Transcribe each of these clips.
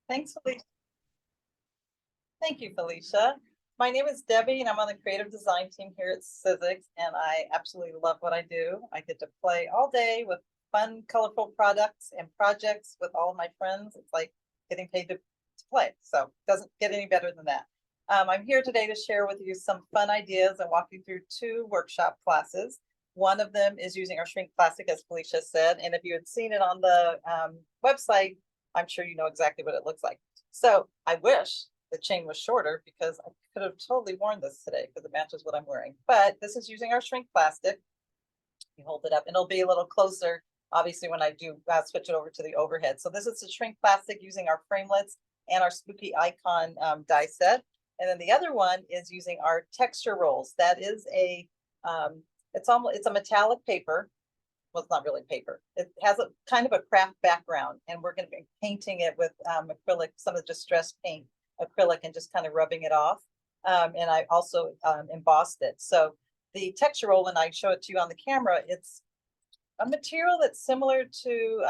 Thanks, Felicia. Thank you, Felicia. My name is Debbie, and I'm on the creative design team here at Sizzix, and I absolutely love what I do. I get to play all day with fun, colorful products and projects with all of my friends. It's like getting paid to play, so it doesn't get any better than that. I'm here today to share with you some fun ideas and walk you through two workshop classes. One of them is using our shrink plastic, as Felicia said, and if you had seen it on the website, I'm sure you know exactly what it looks like. So I wish the chain was shorter because I could have totally worn this today because it matches what I'm wearing. But this is using our shrink plastic. You hold it up and it'll be a little closer, obviously, when I do switch it over to the overhead. So this is the shrink plastic using our Framelits and our Spooky Icon die set. And then the other one is using our texture rolls. That is a, it's a metallic paper. Well, it's not really paper. It has a kind of a craft background, and we're going to be painting it with acrylic, some of the distressed paint acrylic, and just kind of rubbing it off. And I also embossed it. So the texture roll, and I show it to you on the camera, it's a material that's similar to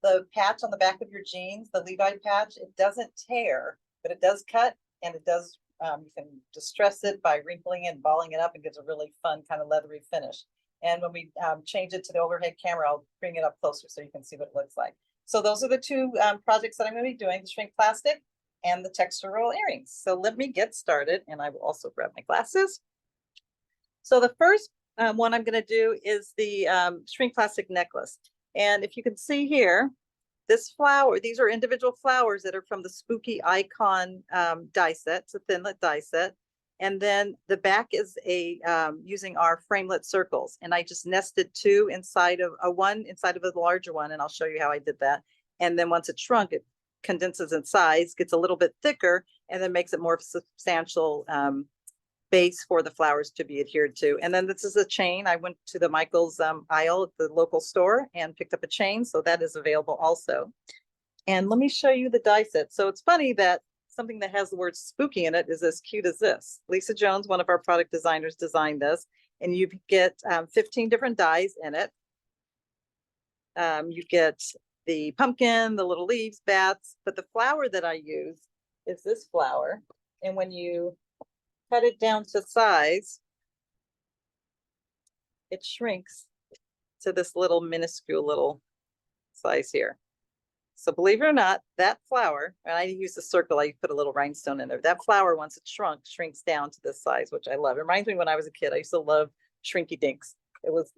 the patch on the back of your jeans, the Levi patch. It doesn't tear, but it does cut, and it does, you can distress it by wrinkling it and balling it up, and gives a really fun kind of leathery finish. And when we change it to the overhead camera, I'll bring it up closer so you can see what it looks like. So those are the two projects that I'm going to be doing, the shrink plastic and the texture roll earrings. So let me get started, and I will also grab my glasses. So the first one I'm going to do is the shrink plastic necklace. And if you can see here, this flower, these are individual flowers that are from the Spooky Icon die set. It's a Thinlit die set. And then the back is a using our Framelit circles. And I just nested two inside of one inside of a larger one. And I'll show you how I did that. And then once it's shrunk, it condenses in size, gets a little bit thicker, and then makes it more substantial base for the flowers to be adhered to. And then this is a chain. I went to the Michael's aisle at the local store and picked up a chain. So that is available also. And let me show you the die set. So it's funny that something that has the word spooky in it is as cute as this. Lisa Jones, one of our product designers, designed this, and you get 15 different dies in it. You get the pumpkin, the little leaves, bats, but the flower that I use is this flower. And when you cut it down to size, it shrinks to this little minuscule little size here. So believe it or not, that flower, and I use a circle, I put a little rhinestone in there. That flower, once it's shrunk, shrinks down to this size, which I love. It reminds me when I was a kid, I used to love Shrinky Dinks. It was,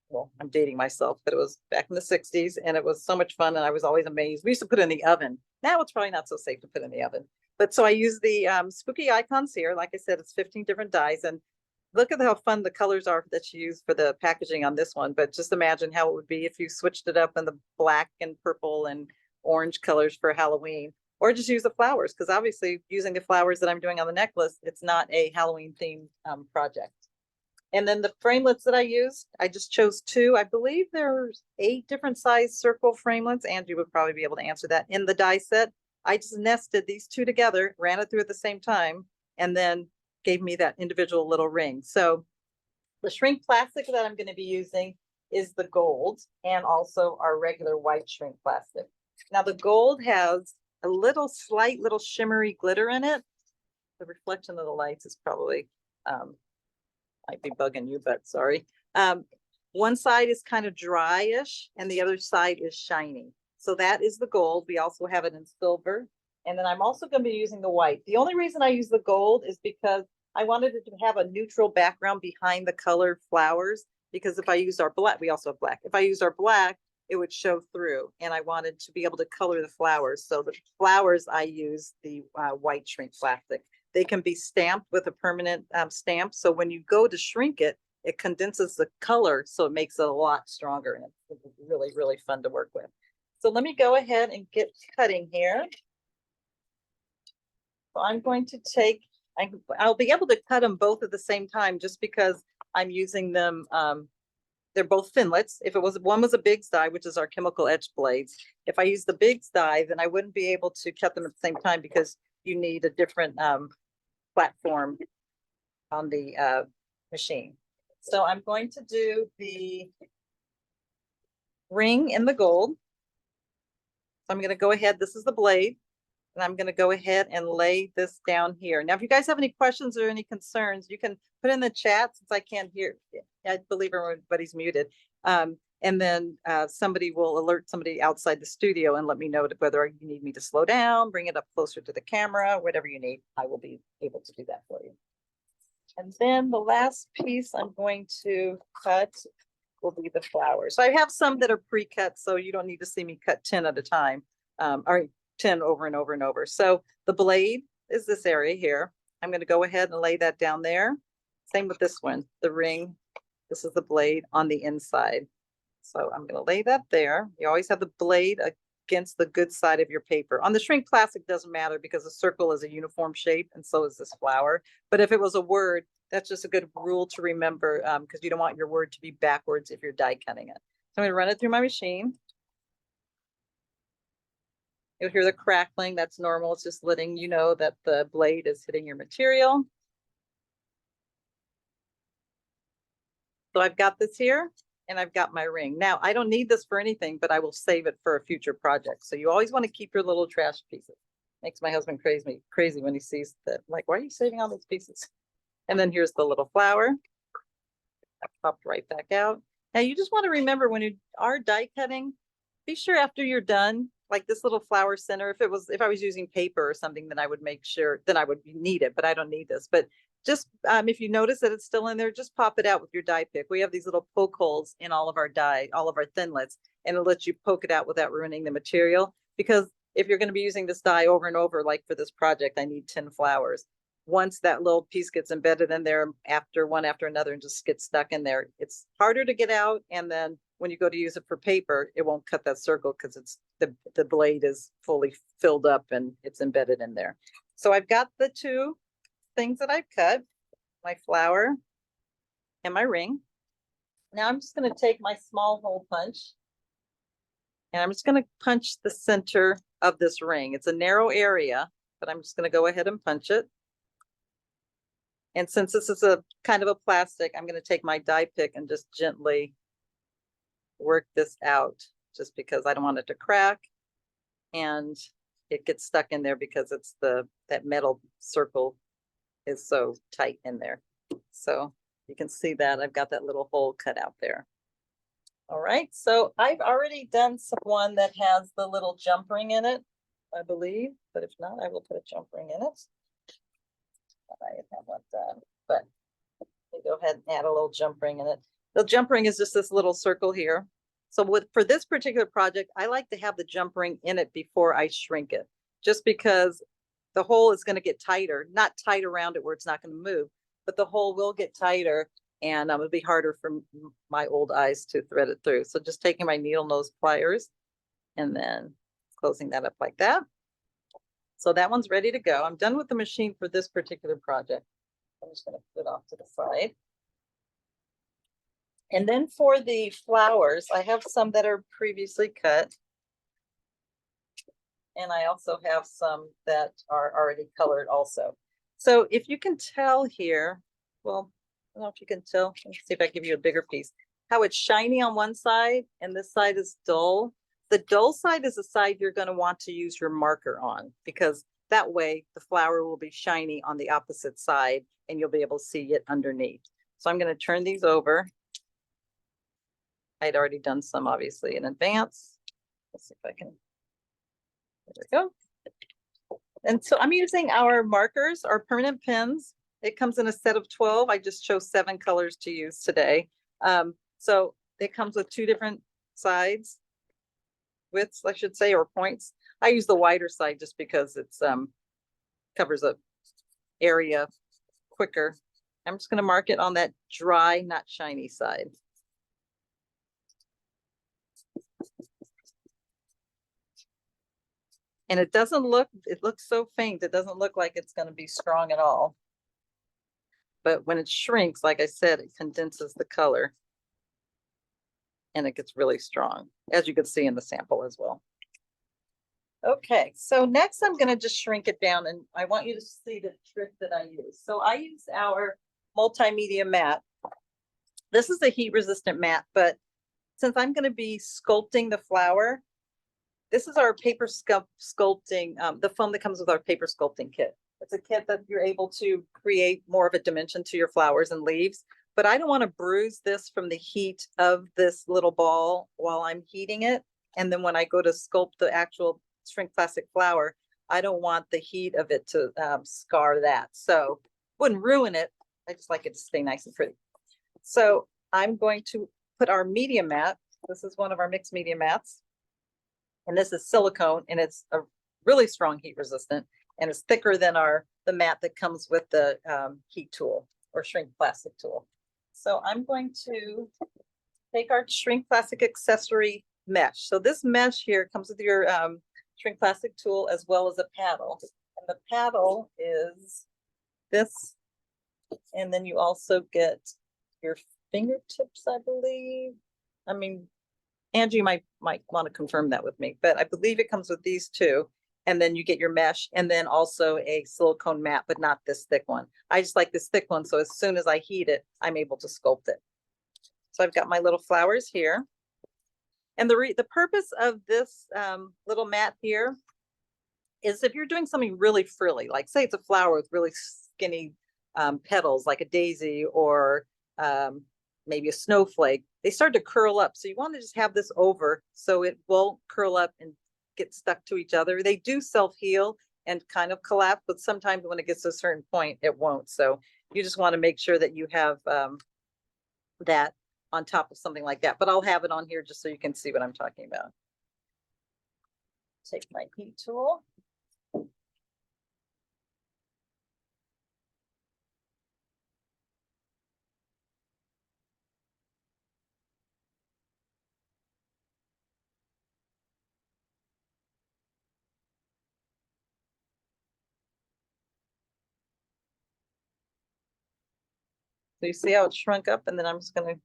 well, I'm dating myself, but it was back in the 60s, and it was so much fun, and I was always amazed. We used to put it in the oven. Now it's probably not so safe to put in the oven. But so I use the Spooky Icons here. Like I said, it's 15 different dies, and look at how fun the colors are that you use for the packaging on this one. But just imagine how it would be if you switched it up in the black and purple and orange colors for Halloween, or just use the flowers, because obviously using the flowers that I'm doing on the necklace, it's not a Halloween themed project. And then the framelits that I used, I just chose two. I believe there's 8 different size circle framelits. Andrew would probably be able to answer that. In the die set, I just nested these two together, ran it through at the same time, and then gave me that individual little ring. So the shrink plastic that I'm going to be using is the gold, and also our regular white shrink plastic. Now the gold has a little slight little shimmery glitter in it. The reflection of the lights is probably might be bugging you, but sorry. One side is kind of dryish and the other side is shiny. So that is the gold. We also have it in silver. And then I'm also going to be using the white. The only reason I use the gold is because I wanted it to have a neutral background behind the colored flowers, because if I use our black, we also have black. If I use our black, it would show through, and I wanted to be able to color the flowers. So the flowers, I use the white shrink plastic. They can be stamped with a permanent stamp. So when you go to shrink it, it condenses the color, so it makes it a lot stronger, and it's really, really fun to work with. So let me go ahead and get cutting here. So I'm going to take, I'll be able to cut them both at the same time, just because I'm using them. They're both Thinlits. If it was, one was a Biggs die, which is our chemical etch blades. If I use the Biggs die, then I wouldn't be able to cut them at the same time, because you need a different platform on the machine. So I'm going to do the ring in the gold. So I'm going to go ahead. This is the blade. And I'm going to go ahead and lay this down here. Now, if you guys have any questions or any concerns, you can put in the chat since I can't hear. I believe everybody's muted. And then somebody will alert somebody outside the studio and let me know whether you need me to slow down, bring it up closer to the camera, whatever you need. I will be able to do that for you. And then the last piece I'm going to cut will be the flowers. So I have some that are pre-cut, so you don't need to see me cut 10 at a time, or 10 over and over and over. So the blade is this area here. I'm going to go ahead and lay that down there. Same with this one, the ring. This is the blade on the inside. So I'm going to lay that there. You always have the blade against the good side of your paper. On the shrink plastic doesn't matter because a circle is a uniform shape and so is this flower. But if it was a word, that's just a good rule to remember because you don't want your word to be backwards if you're die cutting it. So I'm going to run it through my machine. You'll hear the crackling. That's normal. It's just letting you know that the blade is hitting your material. So I've got this here and I've got my ring. Now, I don't need this for anything, but I will save it for a future project. So you always want to keep your little trash pieces. Makes my husband crazy when he sees that. I'm like, why are you saving all these pieces? And then here's the little flower. I popped right back out. Now you just want to remember when you are die cutting, be sure after you're done, like this little flower center, if I was using paper or something, then I would make sure, then I would need it, but I don't need this. But just if you notice that it's still in there, just pop it out with your die pick. We have these little poke holes in all of our die, all of our Thinlits, and it lets you poke it out without ruining the material. Because if you're going to be using this die over and over, like for this project, I need 10 flowers. Once that little piece gets embedded in there after one after another and just gets stuck in there, it's harder to get out. And then when you go to use it for paper, it won't cut that circle because it's the blade is fully filled up and it's embedded in there. So I've got the two things that I've cut, my flower and my ring. Now I'm just going to take my small hole punch and I'm just going to punch the center of this ring. It's a narrow area, but I'm just going to go ahead and punch it. And since this is a kind of a plastic, I'm going to take my die pick and just gently work this out just because I don't want it to crack and it gets stuck in there because it's that metal circle is so tight in there. So you can see that I've got that little hole cut out there. All right, so I've already done one that has the little jump ring in it, I believe, but if not, I will put a jump ring in it. I have one done, but let me go ahead and add a little jump ring in it. The jump ring is just this little circle here. So for this particular project, I like to have the jump ring in it before I shrink it, just because the hole is going to get tighter, not tight around it where it's not going to move, but the hole will get tighter and it'll be harder for my old eyes to thread it through. So just taking my needle nose pliers and then closing that up like that. So that one's ready to go. I'm done with the machine for this particular project. I'm just going to put it off to the side. And then for the flowers, I have some that are previously cut. And I also have some that are already colored also. So if you can tell here, well, I don't know if you can tell. Let me see if I give you a bigger piece. How it's shiny on one side and this side is dull. The dull side is the side you're going to want to use your marker on because that way the flower will be shiny on the opposite side and you'll be able to see it underneath. So I'm going to turn these over. I'd already done some obviously in advance. Let's see if I can. There we go. And so I'm using our markers, our permanent pens. It comes in a set of 12. I just chose 7 colors to use today. So it comes with 2 different sides, widths, I should say, or points. I use the wider side just because it's covers a area quicker. I'm just going to mark it on that dry, not shiny side. And it doesn't look, it looks so faint. It doesn't look like it's going to be strong at all. But when it shrinks, like I said, it condenses the color and it gets really strong, as you can see in the sample as well. Okay, so next I'm going to just shrink it down and I want you to see the trick that I use. So I use our multimedia mat. This is a heat resistant mat, but since I'm going to be sculpting the flower, This is our paper sculpting, the foam that comes with our paper sculpting kit. It's a kit that you're able to create more of a dimension to your flowers and leaves, but I don't want to bruise this from the heat of this little ball while I'm heating it. And then when I go to sculpt the actual shrink plastic flower, I don't want the heat of it to scar that. So wouldn't ruin it. I just like it to stay nice and pretty. So I'm going to put our media mat. This is one of our mixed media mats. And this is silicone, and it's a really strong heat resistant, and it's thicker than the mat that comes with the heat tool or shrink plastic tool. So I'm going to take our shrink plastic accessory mesh. So this mesh here comes with your shrink plastic tool as well as a paddle. And the paddle is this. And then you also get your fingertips, I believe. I mean, Angie might want to confirm that with me, but I believe it comes with these two. And then you get your mesh and then also a silicone mat, but not this thick one. I just like this thick one. So as soon as I heat it, I'm able to sculpt it. So I've got my little flowers here. And the purpose of this little mat here is if you're doing something really frilly, like say it's a flower with really skinny petals, like a daisy or maybe a snowflake, they start to curl up. So you want to just have this over so it won't curl up and get stuck to each other. They do self-heal and kind of collapse, but sometimes when it gets to a certain point, it won't. So you just want to make sure that you have that on top of something like that. But I'll have it on here just so you can see what I'm talking about. Take my heat tool. So you see how it shrunk up, and then I'm just going to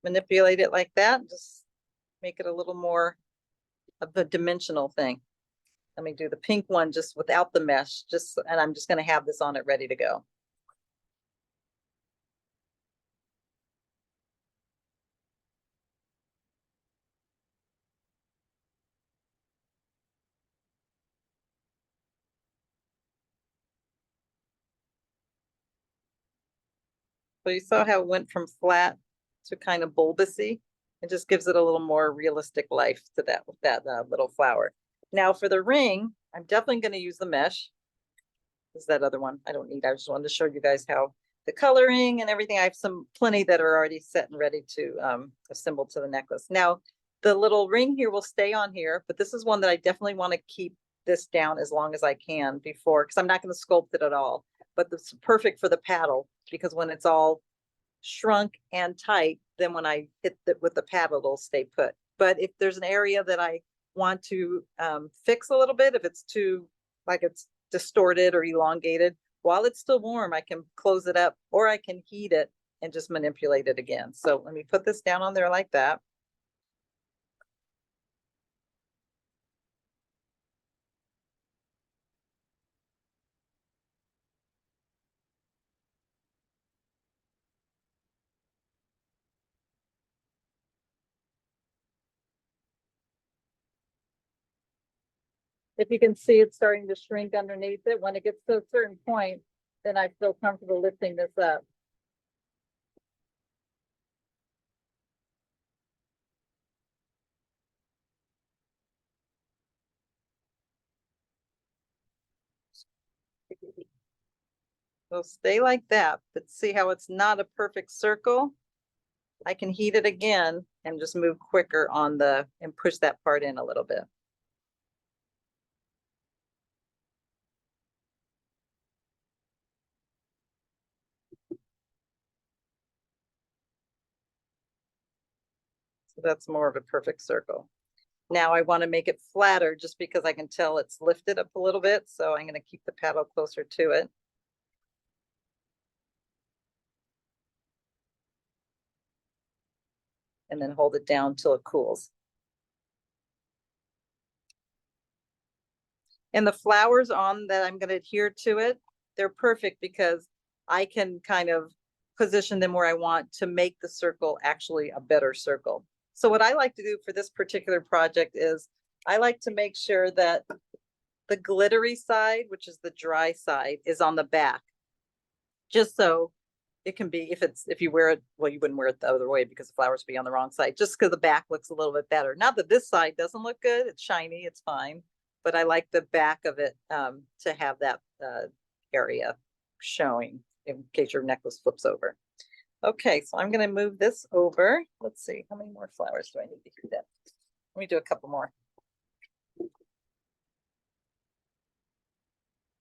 manipulate it like that, just make it a little more of a dimensional thing. Let me do the pink one just without the mesh, and I'm just going to have this on it ready to go. So you saw how it went from flat to kind of bulbousy. It just gives it a little more realistic life to that little flower. Now for the ring, I'm definitely going to use the mesh. This is that other one I don't need. I just wanted to show you guys how the coloring and everything. I have plenty that are already set and ready to assemble to the necklace. Now the little ring here will stay on here, but this is one that I definitely want to keep this down as long as I can before, because I'm not going to sculpt it at all. But it's perfect for the paddle, because when it's all shrunk and tight, then when I hit it with the paddle, it'll stay put. But if there's an area that I want to fix a little bit, if it's too, like it's distorted or elongated, while it's still warm, I can close it up, or I can heat it and just manipulate it again. So let me put this down on there like that. If you can see, it's starting to shrink underneath it. When it gets to a certain point, then I feel comfortable lifting this up. So stay like that, but see how it's not a perfect circle? I can heat it again and just move quicker on and push that part in a little bit. So that's more of a perfect circle. Now I want to make it flatter just because I can tell it's lifted up a little bit. So I'm going to keep the paddle closer to it. And then hold it down till it cools. And the flowers on that I'm going to adhere to it, they're perfect because I can kind of position them where I want to make the circle actually a better circle. So what I like to do for this particular project is I like to make sure that the glittery side, which is the dry side, is on the back. Just so it can be, if you wear it, well, you wouldn't wear it the other way because the flowers would be on the wrong side, just because the back looks a little bit better. Not that this side doesn't look good, it's shiny, it's fine. But I like the back of it to have that area showing in case your necklace flips over. Okay, so I'm gonna move this over. Let's see, how many more flowers do I need to do that? Let me do a couple more.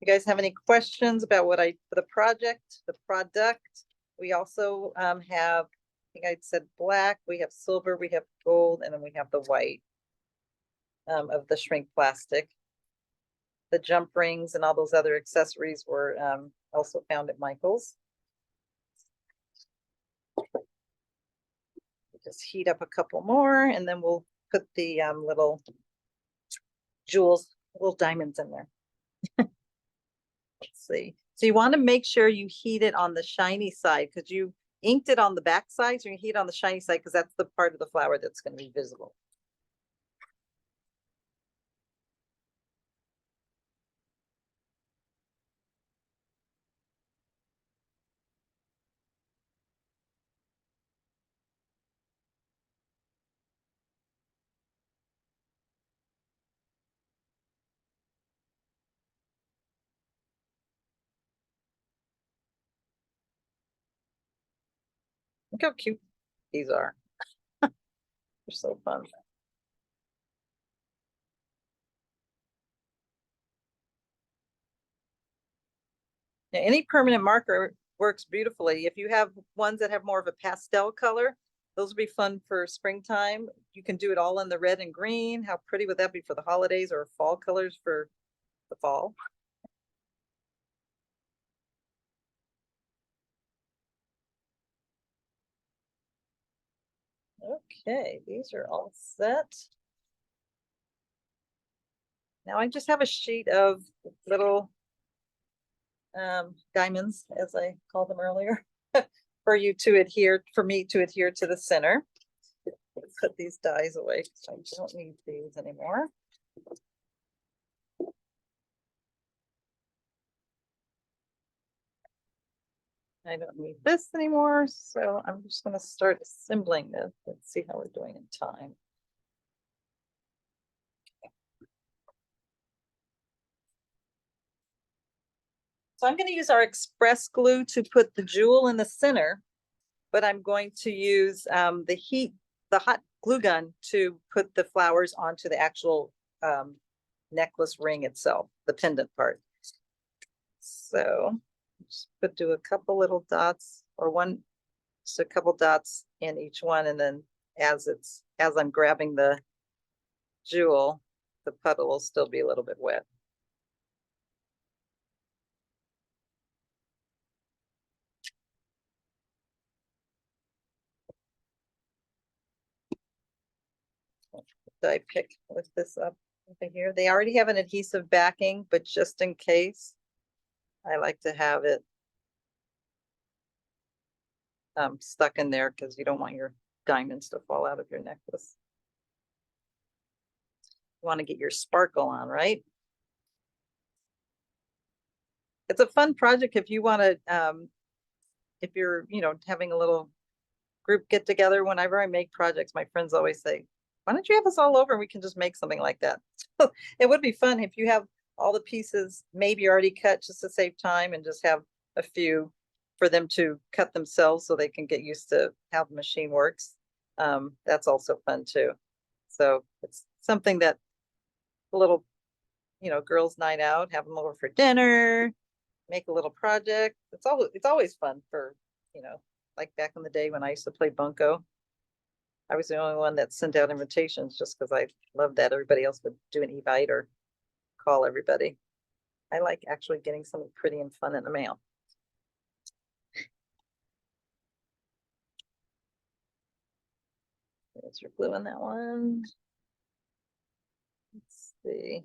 You guys have any questions about what for the project, the product? We also have, I think I said black, we have silver, we have gold, and then we have the white of the shrink plastic. The jump rings and all those other accessories were also found at Michael's. Just heat up a couple more, and then we'll put the little jewels, little diamonds in there. Let's see. So you want to make sure you heat it on the shiny side because you inked it on the back side. So you heat it on the shiny side because that's the part of the flower that's going to be visible. Look how cute these are. They're so fun. Now, any permanent marker works beautifully. If you have ones that have more of a pastel color, those would be fun for springtime. You can do it all in the red and green. How pretty would that be for the holidays, or fall colors for the fall? Okay, these are all set. Now I just have a sheet of little diamonds, as I called them earlier, for me to adhere to the center. Put these dies away because I don't need these anymore. I don't need this anymore, so I'm just going to start assembling this. Let's see how we're doing in time. So I'm going to use our express glue to put the jewel in the center, but I'm going to use the hot glue gun to put the flowers onto the actual necklace ring itself, the pendant part. So just do a couple little dots, or just a couple dots in each one, and then as I'm grabbing the jewel, the puddle will still be a little bit wet. Die pick with this up over here. They already have an adhesive backing, but just in case, I like to have it stuck in there because you don't want your diamonds to fall out of your necklace. You want to get your sparkle on, right? It's a fun project if you want to, if you're, having a little group get together. Whenever I make projects, my friends always say, why don't you have us all over and we can just make something like that? It would be fun if you have all the pieces maybe already cut just to save time, and just have a few for them to cut themselves so they can get used to how the machine works. That's also fun too. So it's something that a little, girls' night out, have them over for dinner, make a little project. It's always fun for, like back in the day when I used to play bunco. I was the only one that sent out invitations just because I loved that. Everybody else would do an evite or call everybody. I like actually getting something pretty and fun in the mail. There's your glue on that one. Let's see.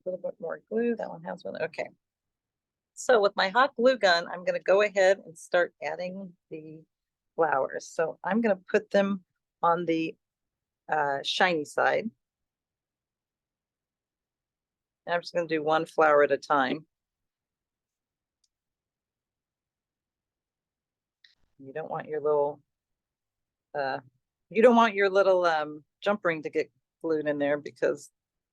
A little bit more glue. That one has one. Okay. So with my hot glue gun, I'm going to go ahead and start adding the flowers. So I'm going to put them on the shiny side. And I'm just going to do one flower at a time. You don't want your little jump ring to get glued in there, because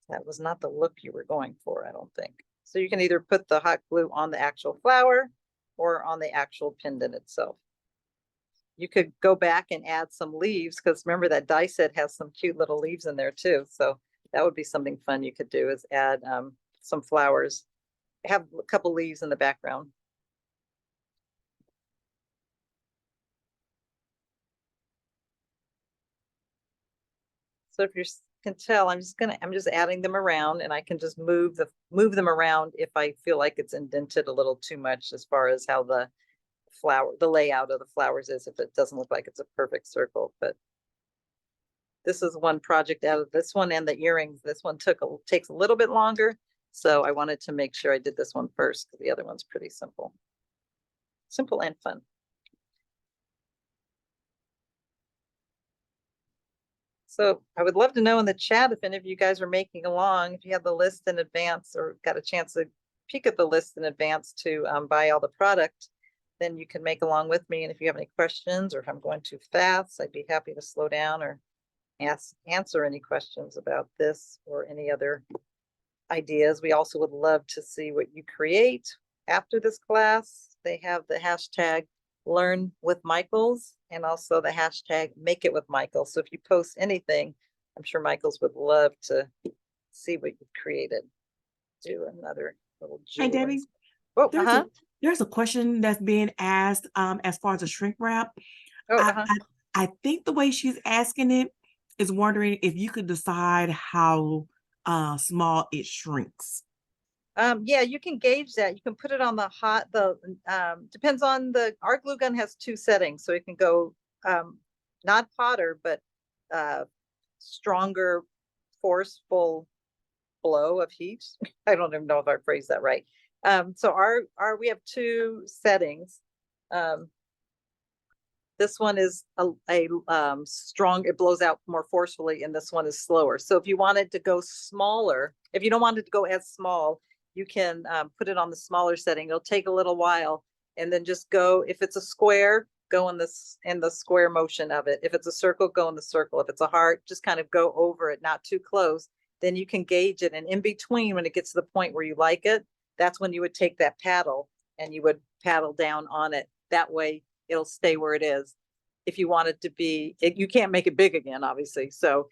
that was not the look you were going for, I don't think. So you can either put the hot glue on the actual flower or on the actual pendant itself. You could go back and add some leaves, because remember that die set has some cute little leaves in there too. So that would be something fun you could do, is add some flowers, have a couple leaves in the background. So if you can tell, I'm just adding them around, and I can just move them around if I feel like it's indented a little too much, as far as how the layout of the flowers is, if it doesn't look like it's a perfect circle. But this is one project out of this one, and the earrings. This one takes a little bit longer, so I wanted to make sure I did this one first, because the other one's pretty simple and fun. So I would love to know in the chat if any of you guys are making along, if you have the list in advance or got a chance to peek at the list in advance to buy all the product, then you can make along with me. And if you have any questions, or if I'm going too fast, I'd be happy to slow down or answer any questions about this or any other ideas. We also would love to see what you create after this class. They have the hashtag Learn with Michaels, and also the hashtag Make It with Michaels. So if you post anything, I'm sure Michaels would love to see what you've created. Do another little jewel. Hey, Debbie. Oh, there's a question that's being asked as far as the shrink wrap. Oh, I think the way she's asking it is wondering if you could decide how small it shrinks. Yeah, you can gauge that. You can put it on depends on our glue gun has 2 settings, so it can go not hotter, but stronger, forceful blow of heat. I don't even know if I phrased that right. So we have 2 settings. This one is a strong, it blows out more forcefully, and this one is slower. So if you wanted to go smaller, if you don't want it to go as small, you can put it on the smaller setting. It'll take a little while, and then just go, if it's a square, go in the square motion of it. If it's a circle, go in the circle. If it's a heart, just kind of go over it, not too close. Then you can gauge it. And in between, when it gets to the point where you like it, that's when you would take that paddle and you would paddle down on it. That way it'll stay where it is. If you want it to be, you can't make it big again, obviously. So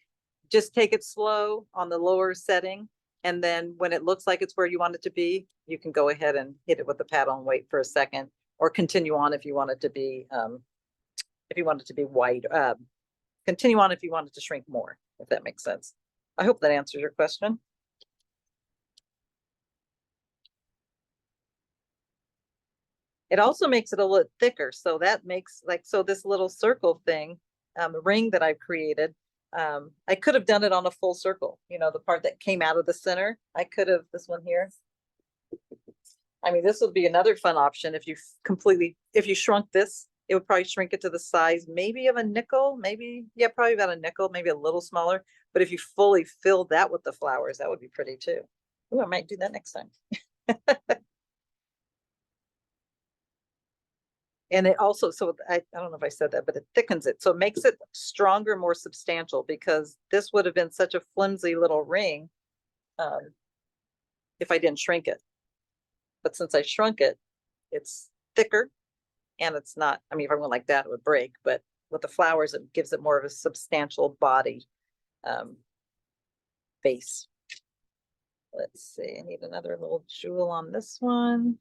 just take it slow on the lower setting. And then when it looks like it's where you want it to be, you can go ahead and hit it with the paddle and wait for a second, or continue on if you want it to be, wide. Continue on if you want it to shrink more, if that makes sense. I hope that answers your question. It also makes it a little thicker. So that makes this little circle thing, the ring that I've created, I could have done it on a full circle, the part that came out of the center. I could have, this one here. I mean, this would be another fun option. If you shrunk this, it would probably shrink it to the size maybe of a nickel, probably about a nickel, maybe a little smaller. But if you fully filled that with the flowers, that would be pretty too. Oh, I might do that next time. And it also, so I don't know if I said that, but it thickens it. So it makes it stronger, more substantial, because this would have been such a flimsy little ring if I didn't shrink it. But since I shrunk it, it's thicker, and it's not, I mean, if I went like that, it would break, but with the flowers, it gives it more of a substantial body base. Let's see, I need another little jewel on this one.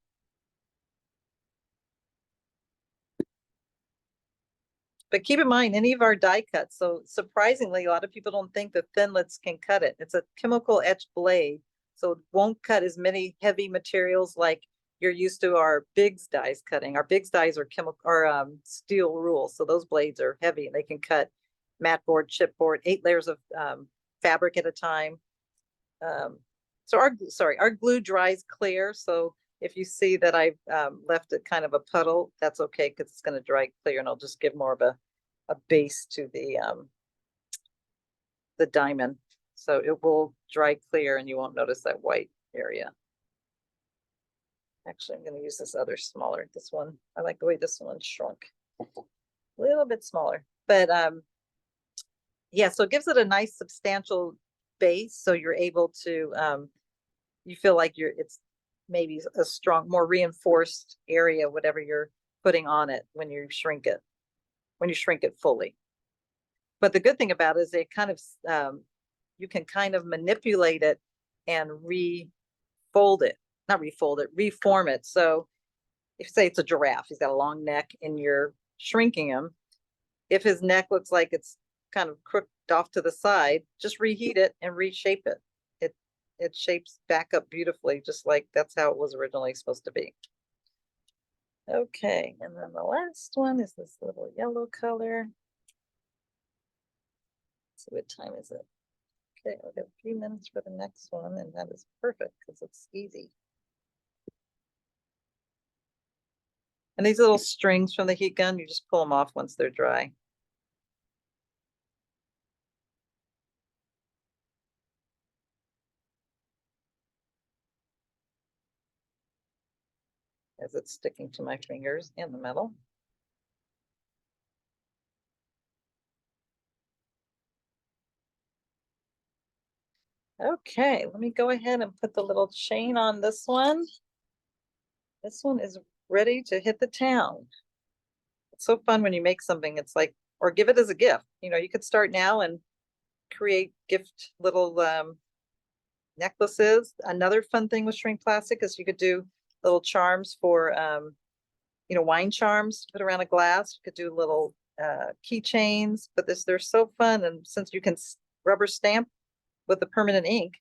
But keep in mind, any of our die cuts, so surprisingly, a lot of people don't think that Thinlits can cut it. It's a chemical etch blade, so it won't cut as many heavy materials like you're used to our Biggs dies cutting. Our Biggs dies are steel rules, so those blades are heavy and they can cut mat board, chipboard, 8 layers of fabric at a time. So our glue dries clear, so if you see that I've left it kind of a puddle, that's okay, because it's going to dry clear, and I'll just give more of a base to the diamond. So it will dry clear and you won't notice that white area. Actually, I'm going to use this other smaller, this one. I like the way this one shrunk. A little bit smaller, but yeah, so it gives it a nice substantial base. So you're able to, you feel like it's maybe a strong, more reinforced area, whatever you're putting on it when you shrink it fully. But the good thing about it is it kind of, you can kind of manipulate it and reform it. So if say it's a giraffe, he's got a long neck and you're shrinking him. If his neck looks like it's kind of crooked off to the side, just reheat it and reshape it. It shapes back up beautifully, just like that's how it was originally supposed to be. Okay, and then the last one is this little yellow color. So what time is it? Okay, I've got a few minutes for the next one, and that is perfect because it's easy. And these little strings from the heat gun, you just pull them off once they're dry. As it's sticking to my fingers in the metal. Okay, let me go ahead and put the little chain on this one. This one is ready to hit the town. It's so fun when you make something, it's like, or give it as a gift. You know, you could start now and create gift little necklaces. Another fun thing with shrink plastic is you could do little charms for, you know, wine charms, put around a glass. You could do little keychains, but they're so fun. And since you can rubber stamp with the permanent ink,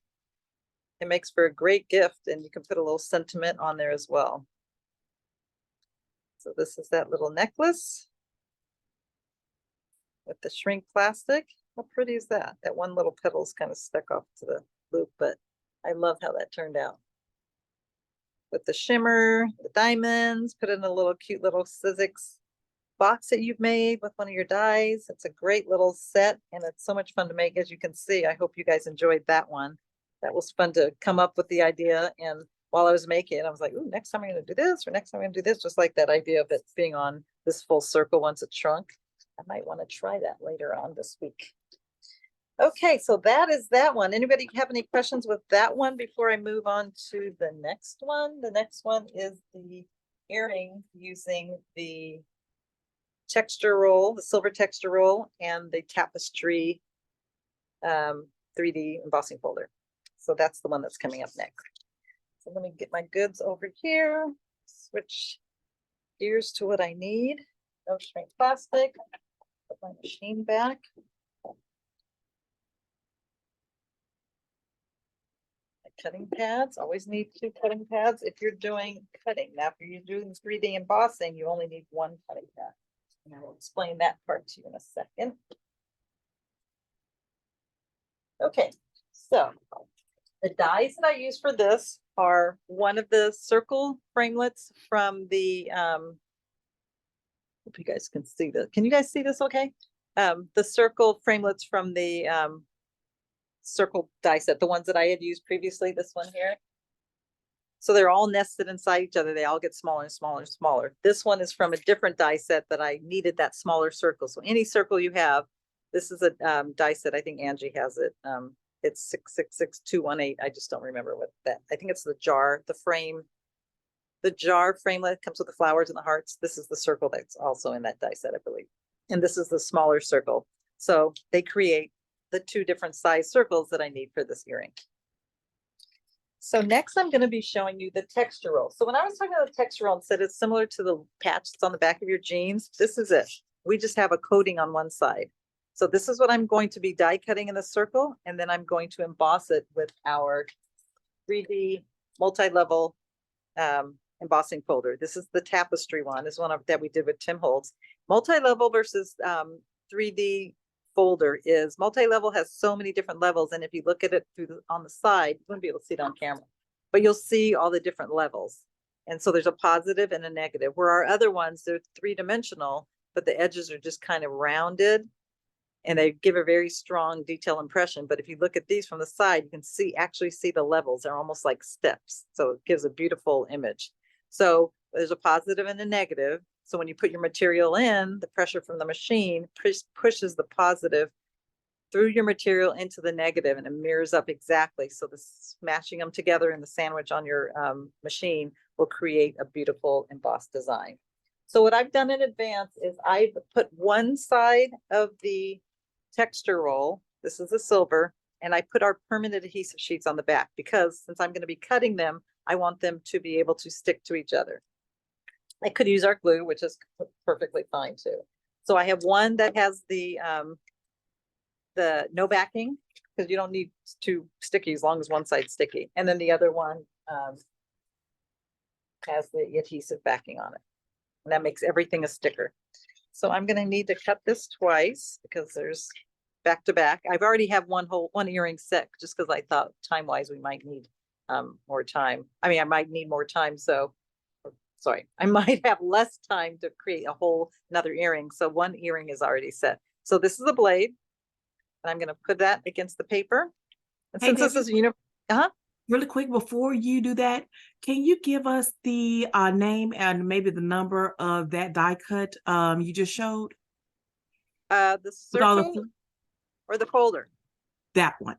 it makes for a great gift, and you can put a little sentiment on there as well. So this is that little necklace with the shrink plastic. How pretty is that? That one little petal's kind of stuck off to the loop, but I love how that turned out. With the shimmer, the diamonds, put in a little cute little Sizzix box that you've made with one of your dies. It's a great little set, and it's so much fun to make. As you can see, I hope you guys enjoyed that one. That was fun to come up with the idea, and while I was making it, I was like, ooh, next time I'm going to do this, or next time I'm going to do this, just like that idea of it being on this full circle once it's shrunk. I might want to try that later on this week. Okay, so that is that one. Anybody have any questions with that one before I move on to the next one? The next one is the earring using the texture roll, the silver texture roll, and the Tapestry 3D embossing folder. So that's the one that's coming up next. So let me get my goods over here, switch gears to what I need. No shrink plastic, put my machine back. Cutting pads, always need 2 cutting pads if you're doing cutting. Now, if you're doing 3D embossing, you only need 1 cutting pad. And I will explain that part to you in a second. Okay, so the dies that I use for this are one of the circle framelits from the, hope you guys can see this. Can you guys see this okay? The circle framelits from the circle die set, the ones that I had used previously, this one here. So they're all nested inside each other. They all get smaller and smaller and smaller. This one is from a different die set that I needed that smaller circle. So any circle you have, this is a die set. I think Angie has it. It's 666218. I just don't remember what that. I think it's the jar, the frame. The jar framelit comes with the flowers and the hearts. This is the circle that's also in that die set, I believe. And this is the smaller circle. So they create the 2 different size circles that I need for this earring. So next I'm going to be showing you the texture roll. So when I was talking about the texture roll and said it's similar to the patch that's on the back of your jeans, this is it. We just have a coating on one side. So this is what I'm going to be die cutting in the circle, and then I'm going to emboss it with our 3D multi-level embossing folder. This is the Tapestry one. This is one that we did with Tim Holtz. Multi-level versus 3D folder is multi-level, has so many different levels, and if you look at it on the side, you wouldn't be able to see it on camera, but you'll see all the different levels. And so there's a positive and a negative, where our other ones, they're 3-dimensional, but the edges are just kind of rounded. and they give a very strong detail impression. But if you look at these from the side, you can actually see the levels. They're almost like steps. So it gives a beautiful image. So there's a positive and a negative. So when you put your material in, the pressure from the machine pushes the positive through your material into the negative, and it mirrors up exactly. So the smashing them together in the sandwich on your machine will create a beautiful embossed design. So what I've done in advance is I've put one side of the texture roll, this is the silver, and I put our permanent adhesive sheets on the back, because since I'm going to be cutting them, I want them to be able to stick to each other. I could use art glue, which is perfectly fine too. So I have one that has the no backing, because you don't need two sticky as long as one side's sticky. And then the other one has the adhesive backing on it. And that makes everything a sticker. So I'm gonna need to cut this twice because there's back to back. I've already have one earring set, just because I thought time-wise we might need more time. I mean, I might need more time, so sorry, I might have less time to create another earring. So one earring is already set. So this is a blade. And I'm going to put that against the paper. And Hey, since this is, really quick before you do that, can you give us the name and maybe the number of that die cut you just showed? The With all circle or the folder? that one.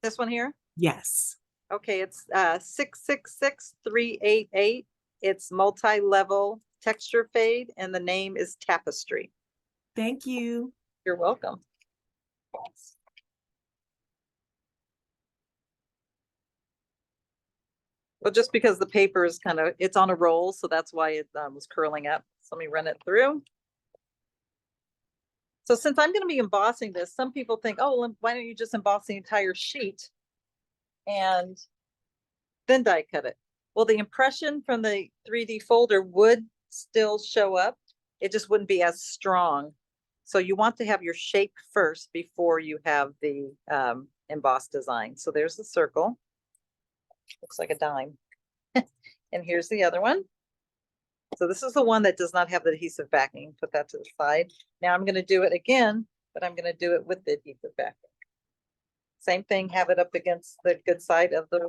This one here? Yes. Okay, it's 666388. It's multi-level texture fade, and the name is Tapestry. Thank you. You're welcome. Well, just because the paper is it's on a roll, so that's why it was curling up. So let me run it through. So since I'm going to be embossing this, some people think, oh, well, why don't you just emboss the entire sheet and then die cut it? Well, the impression from the 3D folder would still show up. It just wouldn't be as strong. So you want to have your shape first before you have the embossed design. So there's the circle. Looks like a dime. And here's the other one. So this is the one that does not have the adhesive backing. Put that to the side. Now I'm going to do it again, but I'm going to do it with the adhesive backing. Same thing, have it up against the good side of the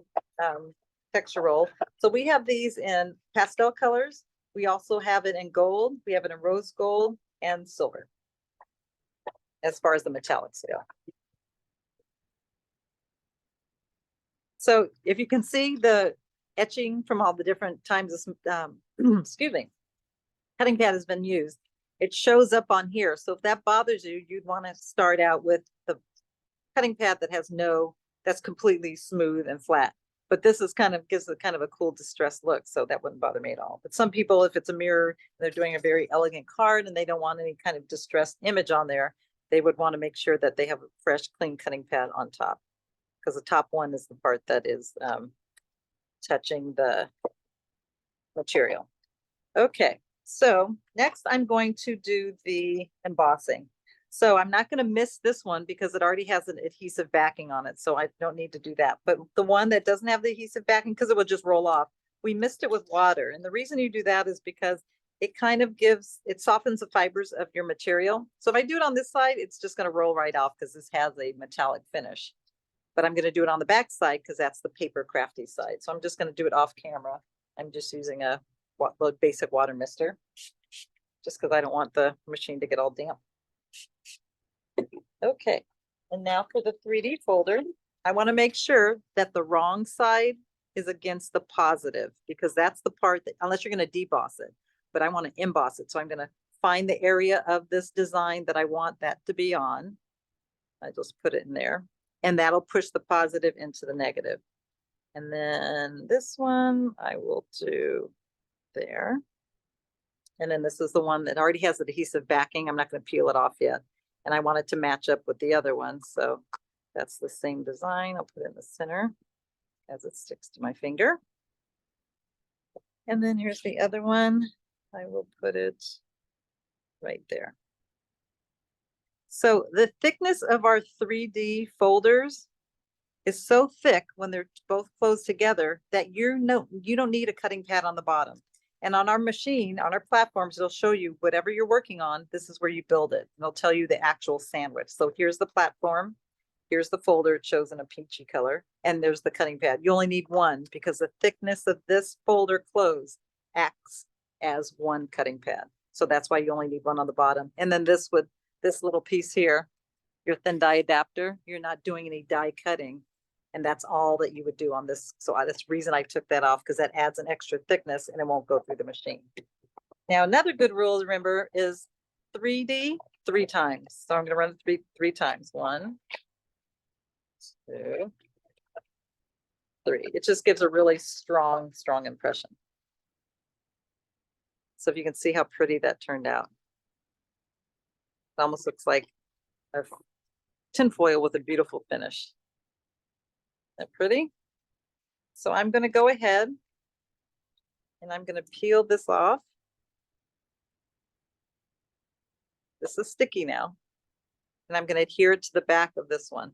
texture roll. So we have these in pastel colors. We also have it in gold. We have it in rose gold and silver, as far as the metallics go. So if you can see the etching from all the different times this, excuse me, cutting pad has been used, it shows up on here. So if that bothers you, you'd want to start out with the cutting pad that has that's completely smooth and flat. But this is gives it kind of a cool distressed look. So that wouldn't bother me at all. But some people, if it's a mirror, they're doing a very elegant card and they don't want any kind of distressed image on there, they would want to make sure that they have a fresh, clean cutting pad on top. Because the top one is the part that is touching the material. Okay, so next I'm going to do the embossing. So I'm not going to miss this one because it already has an adhesive backing on it. So I don't need to do that. But the one that doesn't have the adhesive backing, because it will just roll off, we missed it with water. And the reason you do that is because it it softens the fibers of your material. So if I do it on this side, it's just going to roll right off because this has a metallic finish. But I'm going to do it on the back side because that's the paper crafty side. So I'm just going to do it off camera. I'm just using a basic water mister, just because I don't want the machine to get all damp. Okay, and now for the 3D folder, I want to make sure that the wrong side is against the positive, because that's the part that, unless you're going to deboss it, but I want to emboss it. So I'm going to find the area of this design that I want that to be on. I just put it in there, and that'll push the positive into the negative. And then this one I will do there. And then this is the one that already has adhesive backing. I'm not going to peel it off yet. And I want it to match up with the other one. So that's the same design. I'll put it in the center as it sticks to my finger. And then here's the other one. I will put it right there. So the thickness of our 3D folders is so thick when they're both closed together that you don't need a cutting pad on the bottom. And on our machine, on our platforms, it'll show you whatever you're working on, this is where you build it. And it'll tell you the actual sandwich. So here's the platform. Here's the folder. It shows in a peachy color. And there's the cutting pad. You only need one because the thickness of this folder close acts as one cutting pad. So that's why you only need one on the bottom. And then this little piece here, your thin die adapter, you're not doing any die cutting. And that's all that you would do on this. So that's the reason I took that off, because that adds an extra thickness and it won't go through the machine. Now, another good rule to remember is 3D 3 times. So I'm going to run it three times. 1, 2, 3. It just gives a really strong impression. So if you can see how pretty that turned out. It almost looks like a tinfoil with a beautiful finish. Isn't that pretty? So I'm going to go ahead and I'm going to peel this off. This is sticky now. And I'm going to adhere it to the back of this one.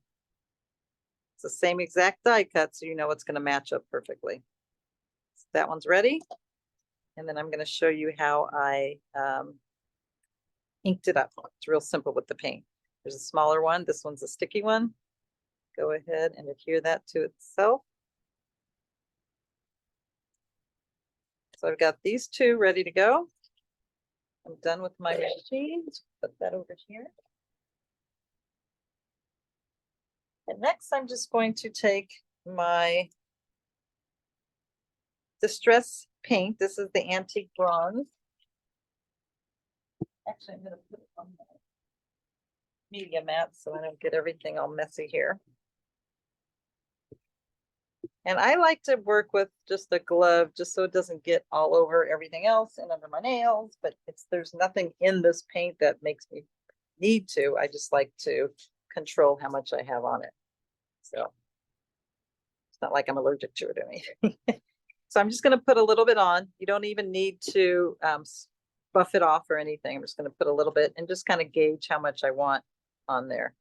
It's the same exact die cut, so you know it's going to match up perfectly. So that one's ready. And then I'm going to show you how I inked it up. It's real simple with the paint. There's a smaller one. This one's a sticky one. Go ahead and adhere that to itself. So I've got these 2 ready to go. I'm done with my machine. Put that over here. And next I'm just going to take my distress paint. This is the antique bronze. Actually, I'm going to put it on the media mat so I don't get everything all messy here. And I like to work with just a glove just so it doesn't get all over everything else and under my nails, but there's nothing in this paint that makes me need to. I just like to control how much I have on it. So it's not like I'm allergic to it or anything. So I'm just going to put a little bit on. You don't even need to buff it off or anything. I'm just going to put a little bit and just kind of gauge how much I want on there.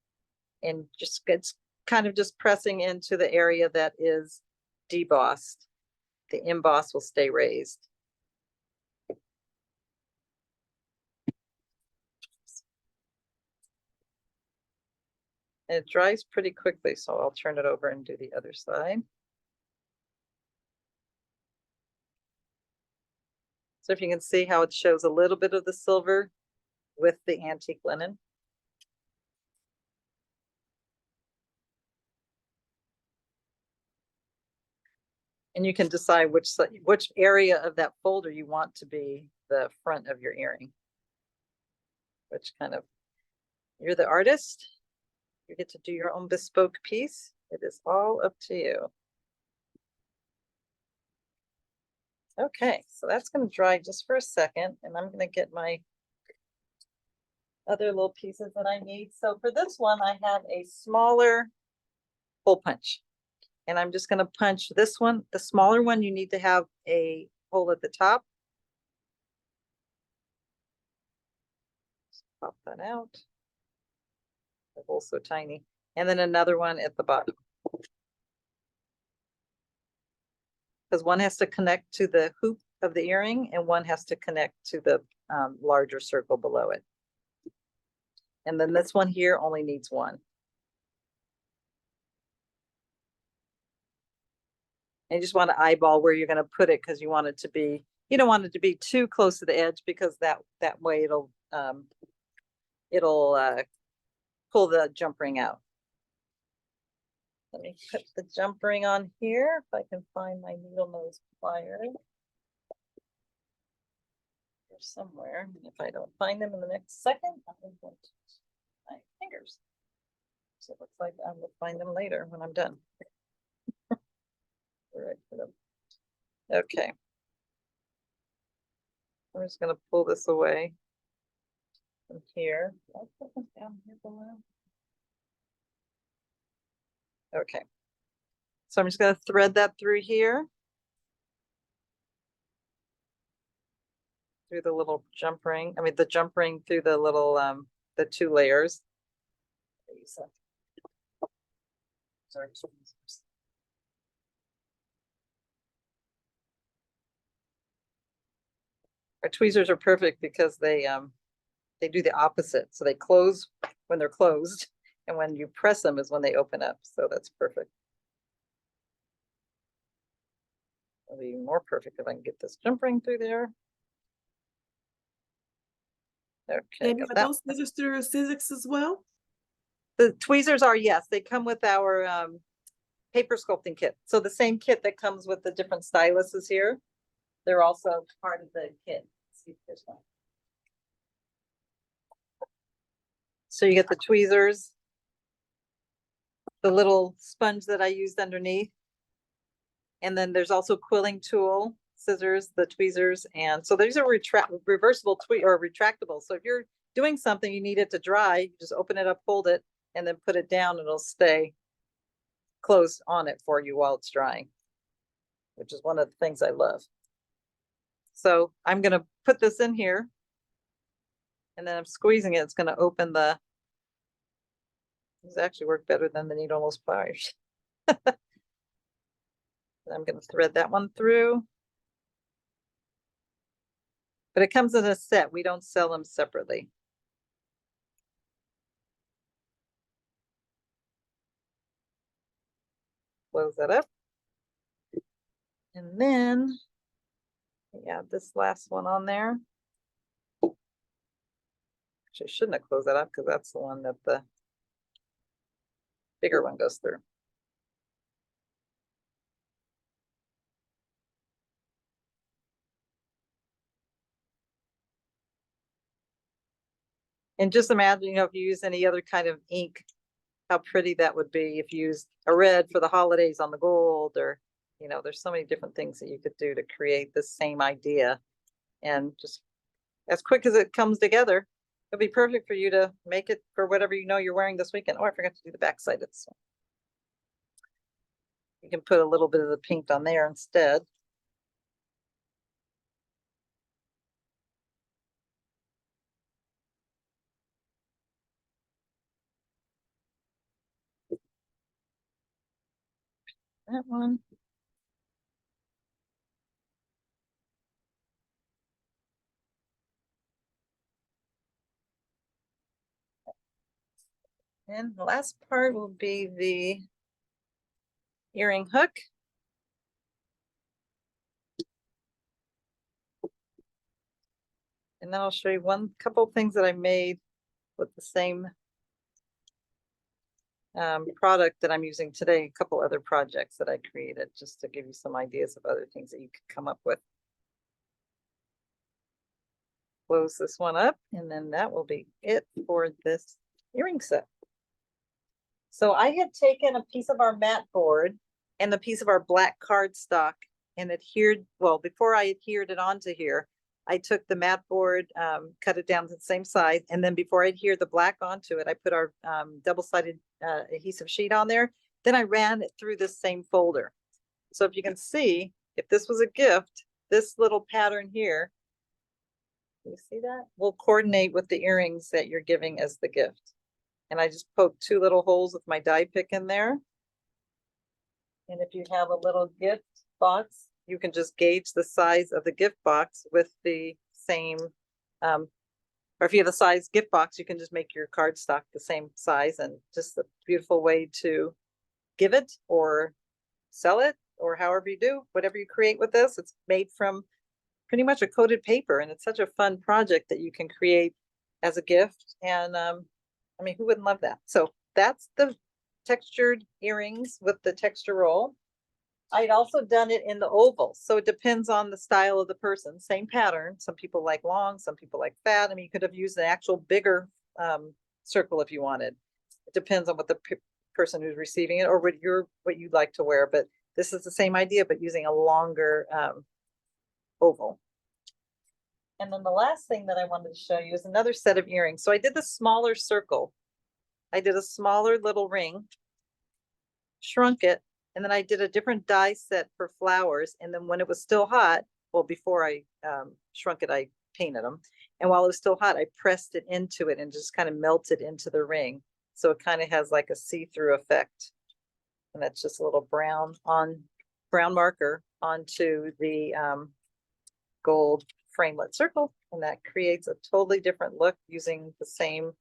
And just it's kind of just pressing into the area that is debossed. The emboss will stay raised. And it dries pretty quickly, so I'll turn it over and do the other side. So if you can see how it shows a little bit of the silver with the antique linen. And you can decide which area of that folder you want to be the front of your earring. Which kind of, you're the artist. You get to do your own bespoke piece. It is all up to you. Okay, so that's going to dry just for a second, and I'm going to get my other little pieces that I need. So for this one, I have a smaller hole punch. And I'm just going to punch this one. The smaller one, you need to have a hole at the top. Just pop that out. The hole's so tiny. And then another one at the bottom. Because one has to connect to the hoop of the earring and one has to connect to the larger circle below it. And then this one here only needs one. And you just want to eyeball where you're going to put it because you want it to be, you don't want it to be too close to the edge because that way it'll pull the jump ring out. Let me put the jump ring on here if I can find my needle nose pliers. They're somewhere. If I don't find them in the next second, I'm going to use my fingers. So it looks like I will find them later when I'm done. Right for them. Okay. I'm just going to pull this away from here. I'll put them down here below. Okay. So I'm just going to thread that through here. Through the little jump ring. I mean, the jump ring through the little, the 2 layers. Sorry. Our tweezers are perfect because they do the opposite. So they close when they're closed, and when you press them is when they open up. So that's perfect. It'll be even more perfect if I can get this jump ring through there. Okay, Maybe got are that. those scissors through Sizzix as well? The tweezers are, yes, they come with our paper sculpting kit. So the same kit that comes with the different styluses here, they're also part of the kit. Let's see if there's one. So you get the tweezers, the little sponge that I used underneath. And then there's also quilling tool, scissors, the tweezers. And so these are reversible or retractable. So if you're doing something, you need it to dry, you just open it up, hold it, and then put it down, and it'll stay closed on it for you while it's drying, which is one of the things I love. So I'm going to put this in here, and then I'm squeezing it. It's going to open the, this actually worked better than the needle nose pliers. I'm going to thread that one through. But it comes in a set. We don't sell them separately. Close that up. And then we add this last one on there. Actually, I shouldn't have closed that up because that's the one that the bigger one goes through. And just imagine, you know, if you use any other kind of ink, how pretty that would be if you used a red for the holidays on the gold, or, you know, there's so many different things that you could do to create the same idea. And just as quick as it comes together, it'll be perfect for you to make it for whatever you know you're wearing this weekend. Oh, I forgot to do the back side of this one. You can put a little bit of the pink on there instead. That one. And the last part will be the earring hook. And then I'll show you one couple things that I made with the same product that I'm using today, a couple other projects that I created, just to give you some ideas of other things that you could come up with. Close this one up, and then that will be it for this earring set. So I had taken a piece of our mat board and a piece of our black cardstock and adhered, well, before I adhered it onto here, I took the mat board, cut it down to the same size, and then before I adhered the black onto it, I put our double-sided adhesive sheet on there. Then I ran it through this same folder. So if you can see, if this was a gift, this little pattern here, you see that? Will coordinate with the earrings that you're giving as the gift. And I just poked 2 little holes with my die pick in there. And if you have a little gift box, you can just gauge the size of the gift box with the same, or if you have a size gift box, you can just make your cardstock the same size, and just a beautiful way to give it or sell it, or however you do, whatever you create with this. It's made from pretty much a coated paper, and it's such a fun project that you can create as a gift. And I mean, who wouldn't love that? So that's the textured earrings with the texture roll. I'd also done it in the oval, so it depends on the style of the person. Same pattern. Some people like long, some people like fat. I mean, you could have used an actual bigger circle if you wanted. It depends on what the person who's receiving it, or what you'd like to wear. But this is the same idea, but using a longer oval. And then the last thing that I wanted to show you is another set of earrings. So I did the smaller circle. I did a smaller little ring, shrunk it, and then I did a different die set for flowers. And then when it was still hot, well, before I shrunk it, I painted them. And while it was still hot, I pressed it into it and just kind of melted into the ring. So it kind of has like a see-through effect. And that's just a little brown marker onto the gold framelit circle, and that creates a totally different look using the same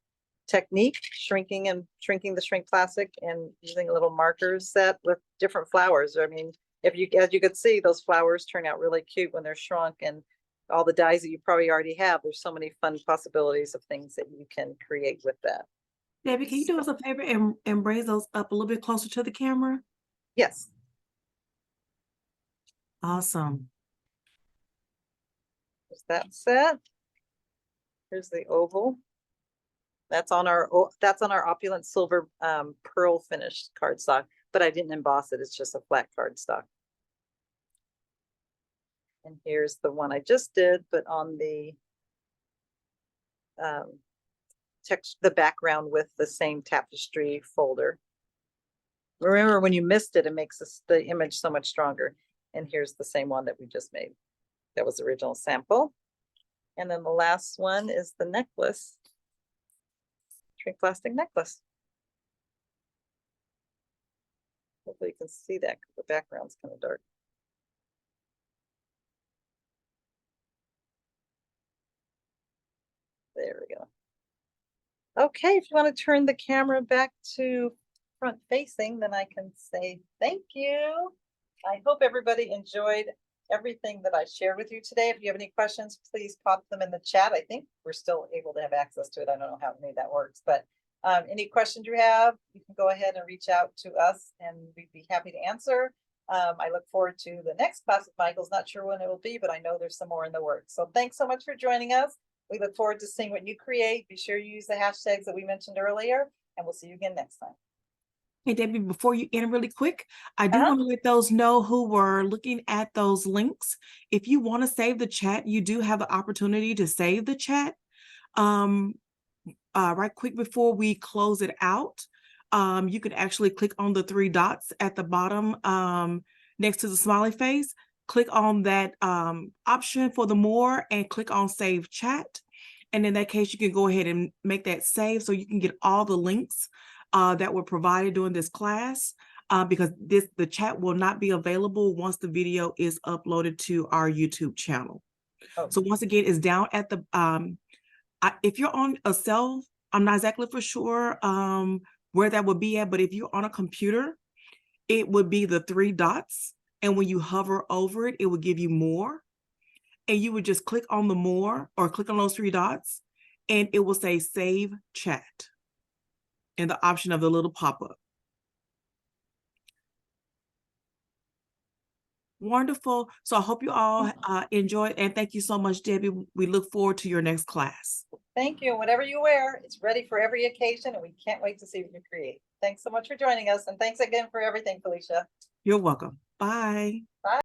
technique, shrinking the shrink plastic and using a little marker set with different flowers. I mean, as you could see, those flowers turn out really cute when they're shrunk, and all the dyes that you probably already have. There's so many fun possibilities of things that you can create with that. Debbie, can you do us a favor and raise those up a little bit closer to the camera? Yes. Awesome. Is that set? Here's the oval. That's on our opulent silver pearl finished cardstock, but I didn't emboss it. It's just a flat cardstock. And here's the one I just did, but on the text, the background with the same tapestry folder. Remember, when you missed it, it makes the image so much stronger. And here's the same one that we just made. That was the original sample. And then the last one is the necklace. Shrink plastic necklace. Hopefully you can see that because the background's kind of dark. There we go. Okay, if you want to turn the camera back to front facing, then I can say thank you. I hope everybody enjoyed everything that I shared with you today. If you have any questions, please pop them in the chat. I think we're still able to have access to it. I don't know how many that works, but any questions you have, you can go ahead and reach out to us and we'd be happy to answer. I look forward to the next class of Michael's. Not sure when it will be, but I know there's some more in the works. So thanks so much for joining us. We look forward to seeing what you create. Be sure you use the hashtags that we mentioned earlier, and we'll see you again next time. Hey, Debbie, before you end really quick, I do want to let those know who were looking at those links. If you want to save the chat, you do have the opportunity to save the chat. Right quick before we close it out, you can actually click on the 3 dots at the bottom next to the smiley face. Click on that option for the more and click on save chat. And in that case, you can go ahead and make that save so you can get all the links that were provided during this class, because the chat will not be available once the video is uploaded to our YouTube channel. Oh. So once again, it's down at the, if you're on a cell, I'm not exactly for sure where that would be at, but if you're on a computer, it would be the 3 dots. And when you hover over it, it will give you more. And you would just click on the more or click on those 3 dots and it will say save chat and the option of the little pop-up. Wonderful. So I hope you all enjoyed, and thank you so much, Debbie. We look forward to your next class. Thank you. Whatever you wear, it's ready for every occasion, and we can't wait to see what you create. Thanks so much for joining us, and thanks again for everything, Felicia. You're welcome. Bye. Bye.